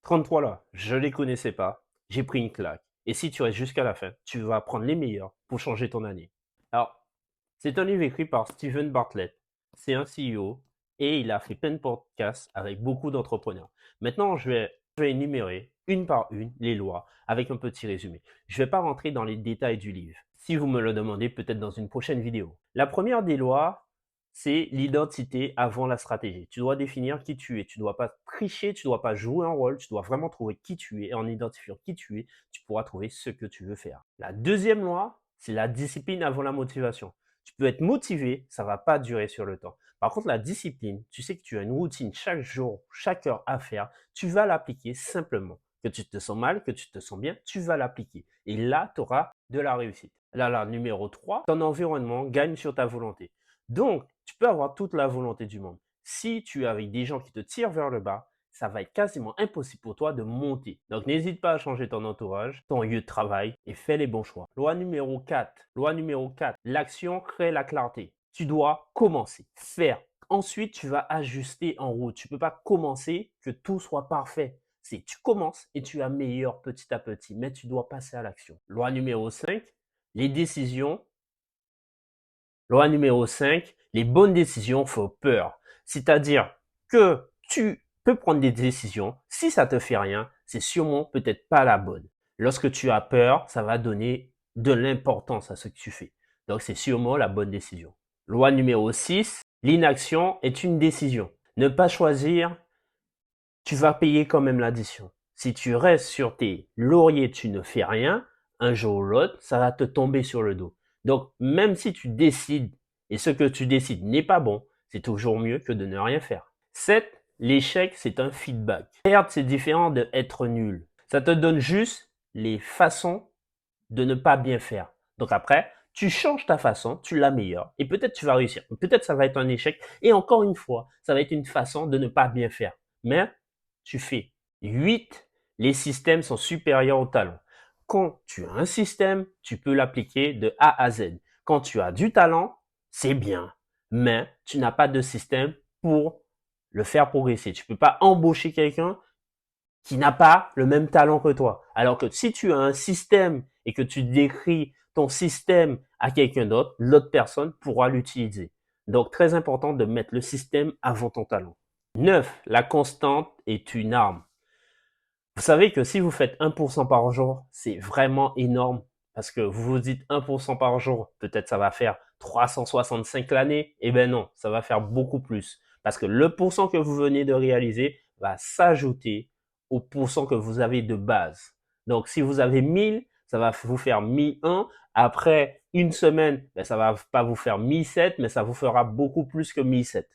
33 là, je les connaissais pas, j'ai pris une claque. Et si tu restes jusqu'à la fin, tu vas apprendre les meilleurs pour changer ton année. Alors, c'est un livre écrit par Steven Bartlett. C'est un CEO et il a fait plein de podcasts avec beaucoup d'entrepreneurs. Maintenant, je vais énumérer une par une les lois avec un petit résumé. Je ne vais pas rentrer dans les détails du livre. Si vous me le demandez, peut-être dans une prochaine vidéo. La première des lois, c'est l'identité avant la stratégie. Tu dois définir qui tu es. Tu ne dois pas tricher, tu ne dois pas jouer un rôle. Tu dois vraiment trouver qui tu es. Et en identifiant qui tu es, tu pourras trouver ce que tu veux faire. La deuxième loi, c'est la discipline avant la motivation. Tu peux être motivé, ça ne va pas durer sur le temps. Par contre, la discipline, tu sais que tu as une routine chaque jour, chaque heure à faire, tu vas l'appliquer simplement. Que tu te sens mal, que tu te sens bien, tu vas l'appliquer. Et là, tu auras de la réussite. Là, numéro 3, ton environnement gagne sur ta volonté. Donc, tu peux avoir toute la volonté du monde. Si tu es avec des gens qui te tirent vers le bas, ça va être quasiment impossible pour toi de monter. Donc, n'hésite pas à changer ton entourage, ton lieu de travail et fais les bons choix. Loi numéro 4. Loi numéro 4. L'action crée la clarté. Tu dois commencer, faire. Ensuite, tu vas ajuster en route. Tu ne peux pas commencer que tout soit parfait. C'est tu commences et tu améliores petit à petit, mais tu dois passer à l'action. Loi numéro 5. Les décisions. Loi numéro 5, les bonnes décisions font peur. C'est-à-dire que tu peux prendre des décisions, si ça te fait rien, c'est sûrement peut-être pas la bonne. Lorsque tu as peur, ça va donner de l'importance à ce que tu fais. Donc c'est sûrement la bonne décision. Loi numéro 6, l'inaction est une décision. Ne pas choisir, tu vas payer quand même l'addition. Si tu restes sur tes lauriers, tu ne fais rien, un jour ou l'autre, ça va te tomber sur le dos. Donc, même si tu décides et ce que tu décides n'est pas bon, c'est toujours mieux que de ne rien faire. 7. L'échec, c'est un feedback. Perdre, c'est différent de être nul. Ça te donne juste les façons de ne pas bien faire. Donc après, tu changes ta façon, tu l'améliores et peut-être tu vas réussir. Peut-être ça va être un échec et encore une fois, ça va être une façon de ne pas bien faire. Mais tu fais. 8. Les systèmes sont supérieurs au talent. Quand tu as un système, tu peux l'appliquer de A à Z. Quand tu as du talent, c'est bien, mais tu n'as pas de système pour le faire progresser. Tu ne peux pas embaucher quelqu'un qui n'a pas le même talent que toi. Alors que si tu as un système et que tu décris ton système à quelqu'un d'autre, l'autre personne pourra l'utiliser. Donc, très important de mettre le système avant ton talent. 9. La constante est une arme. Vous savez que si vous faites 1% par jour, c'est vraiment énorme parce que vous vous dites 1% par jour, peut-être ça va faire 365 l'année. Eh ben non, ça va faire beaucoup plus parce que le pourcent que vous venez de réaliser va s'ajouter au pourcent que vous avez de base. Donc, si vous avez 1000, ça va vous faire 1001. Après une semaine, ben, ça va pas vous faire 1007, mais ça vous fera beaucoup plus que 1007.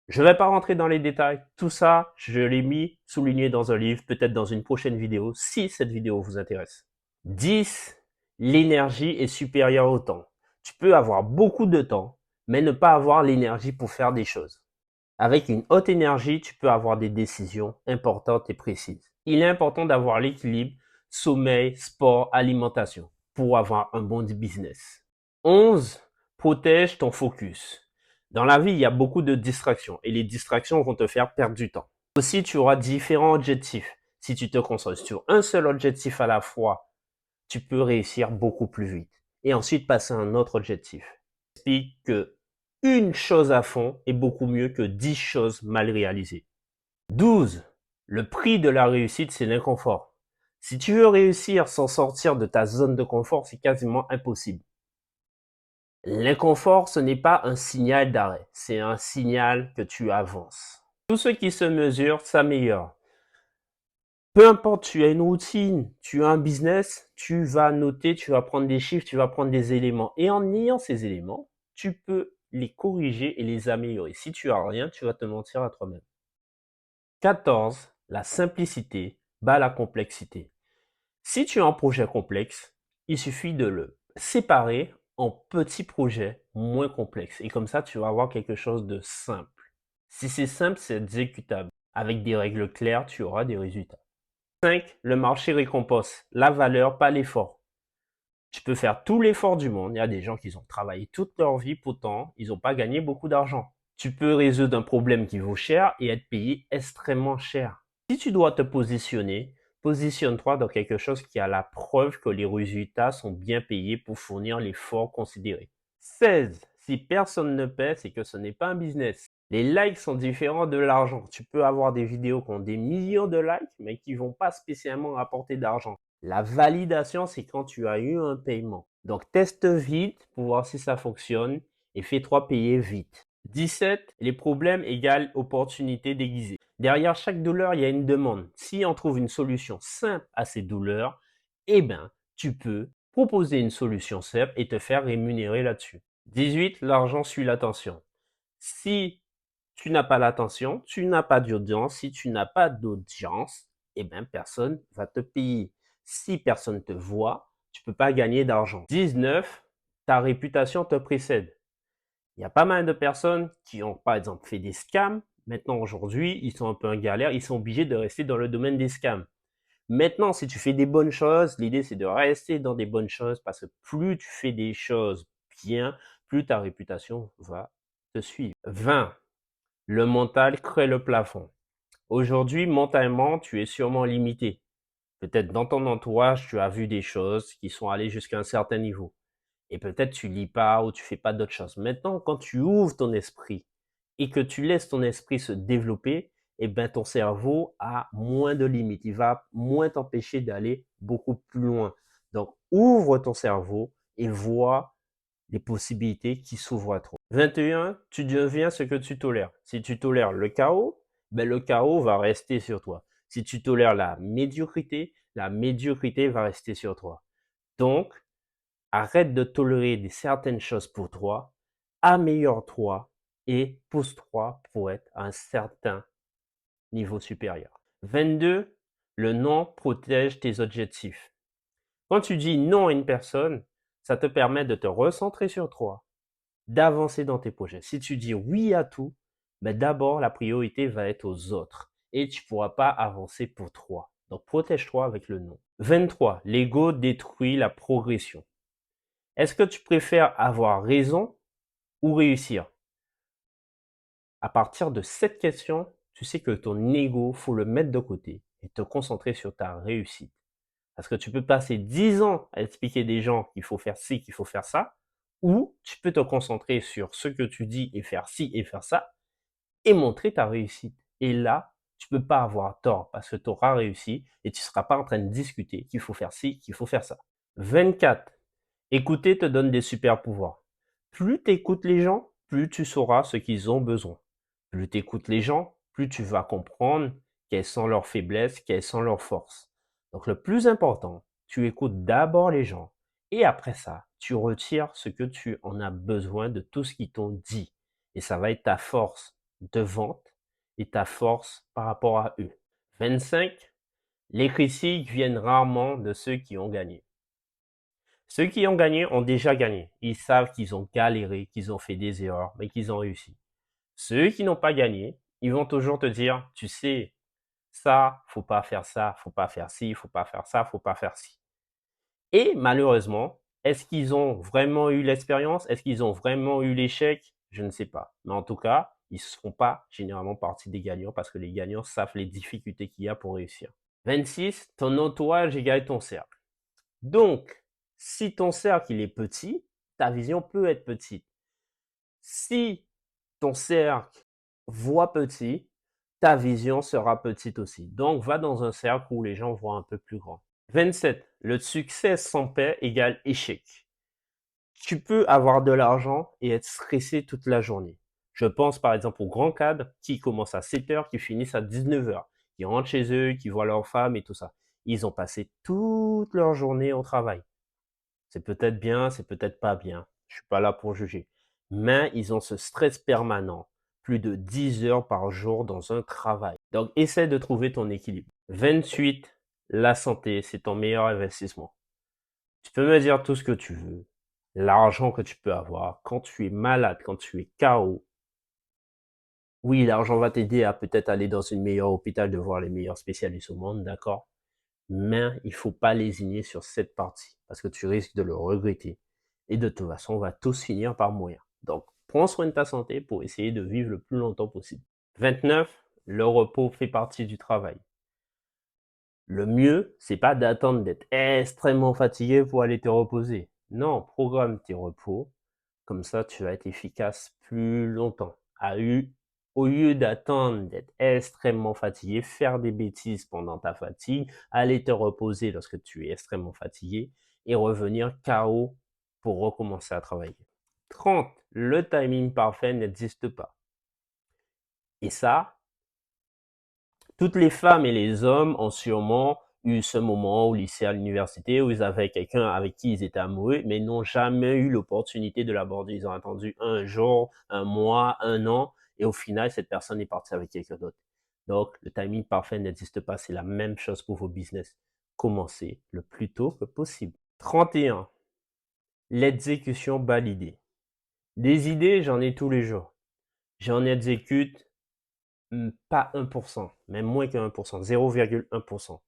Je ne vais pas rentrer dans les détails. Tout ça, je l'ai mis souligné dans un livre, peut-être dans une prochaine vidéo, si cette vidéo vous intéresse. 10. L'énergie est supérieure au temps. Tu peux avoir beaucoup de temps, mais ne pas avoir l'énergie pour faire des choses. Avec une haute énergie, tu peux avoir des décisions importantes et précises. Il est important d'avoir l'équilibre sommeil, sport, alimentation pour avoir un bon business. 11. Protège ton focus. Dans la vie, il y a beaucoup de distractions et les distractions vont te faire perdre du temps. Aussi, tu auras différents objectifs. Si tu te concentres sur un seul objectif à la fois, tu peux réussir beaucoup plus vite. Et ensuite passer à un autre objectif. Explique que une chose à fond est beaucoup mieux que 10 choses mal réalisées. 12. Le prix de la réussite, c'est l'inconfort. Si tu veux réussir sans sortir de ta zone de confort, c'est quasiment impossible. L'inconfort, ce n'est pas un signal d'arrêt, c'est un signal que tu avances. Tout ce qui se mesure s'améliore. Peu importe, tu as une routine, tu as un business, tu vas noter, tu vas prendre des chiffres, tu vas prendre des éléments. Et en ayant ces éléments, tu peux les corriger et les améliorer. Si tu as rien, tu vas te mentir à toi-même. 14. La simplicité bat la complexité. Si tu as un projet complexe, il suffit de le séparer en petits projets moins complexes. Et comme ça, tu vas avoir quelque chose de simple. Si c'est simple, c'est exécutable. Avec des règles claires, tu auras des résultats. 5. Le marché récompense la valeur, pas l'effort. Tu peux faire tout l'effort du monde. Il y a des gens qui ont travaillé toute leur vie, pourtant, ils n'ont pas gagné beaucoup d'argent. Tu peux résoudre un problème qui vaut cher et être payé extrêmement cher. Si tu dois te positionner, positionne-toi dans quelque chose qui a la preuve que les résultats sont bien payés pour fournir l'effort considéré. 16. Si personne ne paie, c'est que ce n'est pas un business. Les likes sont différents de l'argent. Tu peux avoir des vidéos qui ont des millions de likes, mais qui ne vont pas spécialement rapporter d'argent. La validation, c'est quand tu as eu un paiement. Donc, teste vite pour voir si ça fonctionne et fais-toi payer vite. 17. Les problèmes égale opportunité déguisée. Derrière chaque douleur, il y a une demande. Si on trouve une solution simple à ces douleurs, eh ben, tu peux proposer une solution simple et te faire rémunérer là-dessus. 18. L'argent suit l'attention. Si tu n'as pas l'attention, tu n'as pas d'audience. Si tu n'as pas d'audience, eh ben, personne va te payer. Si personne te voit, tu peux pas gagner d'argent. 19. Ta réputation te précède. Il y a pas mal de personnes qui ont, par exemple, fait des scams. Maintenant, aujourd'hui, ils sont un peu en galère. Ils sont obligés de rester dans le domaine des scams. Maintenant, si tu fais des bonnes choses, l'idée, c'est de rester dans des bonnes choses parce que plus tu fais des choses bien, plus ta réputation va te suivre. 20. Le mental crée le plafond. Aujourd'hui, mentalement, tu es sûrement limité. Peut-être dans ton entourage, tu as vu des choses qui sont allées jusqu'à un certain niveau. Et peut-être tu lis pas ou tu fais pas d'autres choses. Maintenant, quand tu ouvres ton esprit et que tu laisses ton esprit se développer, eh ben ton cerveau a moins de limites. Il va moins t'empêcher d'aller beaucoup plus loin. Donc, ouvre ton cerveau et vois les possibilités qui s'ouvrent à toi. 21, tu deviens ce que tu tolères. Si tu tolères le chaos, ben le chaos va rester sur toi. Si tu tolères la médiocrité va rester sur toi. Donc, arrête de tolérer certaines choses pour toi, améliore-toi et pousse-toi pour être à un certain niveau supérieur. 22. Le non protège tes objectifs. Quand tu dis non à une personne, ça te permet de te recentrer sur toi, d'avancer dans tes projets. Si tu dis oui à tout, mais d'abord la priorité va être aux autres et tu ne pourras pas avancer pour toi. Donc protège-toi avec le non. 23. L'ego détruit la progression. Est-ce que tu préfères avoir raison ou réussir? À partir de cette question, tu sais que ton ego, faut le mettre de côté et te concentrer sur ta réussite. Parce que tu peux passer 10 ans à expliquer des gens qu'il faut faire ci, qu'il faut faire ça, ou tu peux te concentrer sur ce que tu dis et faire ci et faire ça, et montrer ta réussite. Et là, tu peux pas avoir tort parce que tu auras réussi et tu seras pas en train de discuter qu'il faut faire ci, qu'il faut faire ça. 24. Écouter te donne des super pouvoirs. Plus tu écoutes les gens, plus tu sauras ce qu'ils ont besoin. Plus tu écoutes les gens, plus tu vas comprendre quelles sont leurs faiblesses, quelles sont leurs forces. Donc le plus important, tu écoutes d'abord les gens et après ça, tu retires ce que tu en as besoin de tout ce qu'ils t'ont dit. Et ça va être ta force de vente et ta force par rapport à eux. 25. Les critiques viennent rarement de ceux qui ont gagné. Ceux qui ont gagné ont déjà gagné. Ils savent qu'ils ont galéré, qu'ils ont fait des erreurs, mais qu'ils ont réussi. Ceux qui n'ont pas gagné, ils vont toujours te dire, tu sais, ça, faut pas faire ça, faut pas faire ci, faut pas faire ça, faut pas faire ci. Et malheureusement, est-ce qu'ils ont vraiment eu l'expérience? Est-ce qu'ils ont vraiment eu l'échec? Je ne sais pas. Mais en tout cas, ils ne seront pas généralement partie des gagnants parce que les gagnants savent les difficultés qu'il y a pour réussir. 26. Ton entourage égale ton cercle. Donc, si ton cercle il est petit, ta vision peut être petite. Si ton cercle voit petit, ta vision sera petite aussi. Donc, va dans un cercle où les gens voient un peu plus grand. 27. Le succès sans paix égale échec. Tu peux avoir de l'argent et être stressé toute la journée. Je pense par exemple aux grands cadres qui commencent à 7 heures, qui finissent à 19 heures, qui rentrent chez eux, qui voient leur femme et tout ça. Ils ont passé toute leur journée au travail. C'est peut-être bien, c'est peut-être pas bien. Je suis pas là pour juger. Mais ils ont ce stress permanent. Plus de 10 heures par jour dans un travail. Donc, essaie de trouver ton équilibre. 28. La santé, c'est ton meilleur investissement. Tu peux me dire tout ce que tu veux. L'argent que tu peux avoir. Quand tu es malade, quand tu es KO. Oui, l'argent va t'aider à peut-être aller dans une meilleure hôpital, de voir les meilleurs spécialistes au monde, d'accord? Mais il faut pas lésigner sur cette partie parce que tu risques de le regretter. Et de toute façon, on va tous finir par mourir. Donc, prends soin de ta santé pour essayer de vivre le plus longtemps possible. 29. Le repos fait partie du travail. Le mieux, c'est pas d'attendre d'être extrêmement fatigué pour aller te reposer. Non, programme tes repos. Comme ça, tu vas être efficace plus longtemps. Au lieu d'attendre d'être extrêmement fatigué, faire des bêtises pendant ta fatigue, aller te reposer lorsque tu es extrêmement fatigué et revenir KO pour recommencer à travailler. 30. Le timing parfait n'existe pas. Et ça, toutes les femmes et les hommes ont sûrement eu ce moment au lycée, à l'université, où ils avaient quelqu'un avec qui ils étaient amoureux, mais n'ont jamais eu l'opportunité de l'aborder. Ils ont attendu un jour, un mois, un an, et au final, cette personne est partie avec quelqu'un d'autre. Donc, le timing parfait n'existe pas. C'est la même chose pour vos business. Commencez le plus tôt que possible. 31. L'exécution validée. Des idées, j'en ai tous les jours. J'en exécute pas 1%, même moins que 1%, 0,1%.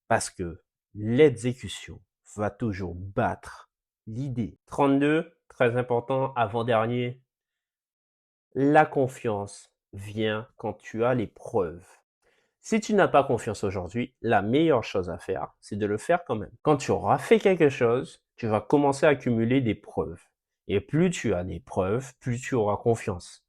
Parce que l'exécution va toujours battre l'idée. 32, très important, avant-dernier, la confiance vient quand tu as les preuves. Si tu n'as pas confiance aujourd'hui, la meilleure chose à faire, c'est de le faire quand même. Quand tu auras fait quelque chose, tu vas commencer à accumuler des preuves. Et plus tu as des preuves, plus tu auras confiance.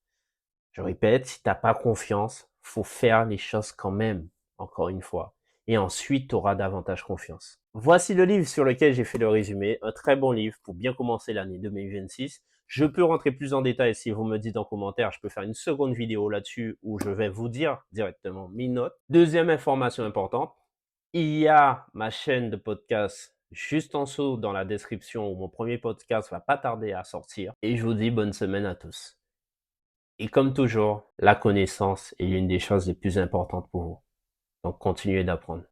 Je répète, si t'as pas confiance, faut faire les choses quand même, encore une fois. Et ensuite, tu auras davantage confiance. Voici le livre sur lequel j'ai fait le résumé. Un très bon livre pour bien commencer l'année 2026. Je peux rentrer plus en détail si vous me dites en commentaire. Je peux faire une seconde vidéo là-dessus où je vais vous dire directement mes notes. Deuxième information importante. Il y a ma chaîne de podcast juste en dessous dans la description où mon premier podcast va pas tarder à sortir. Et je vous dis bonne semaine à tous. Et comme toujours, la connaissance est l'une des choses les plus importantes pour vous. Donc continuez d'apprendre.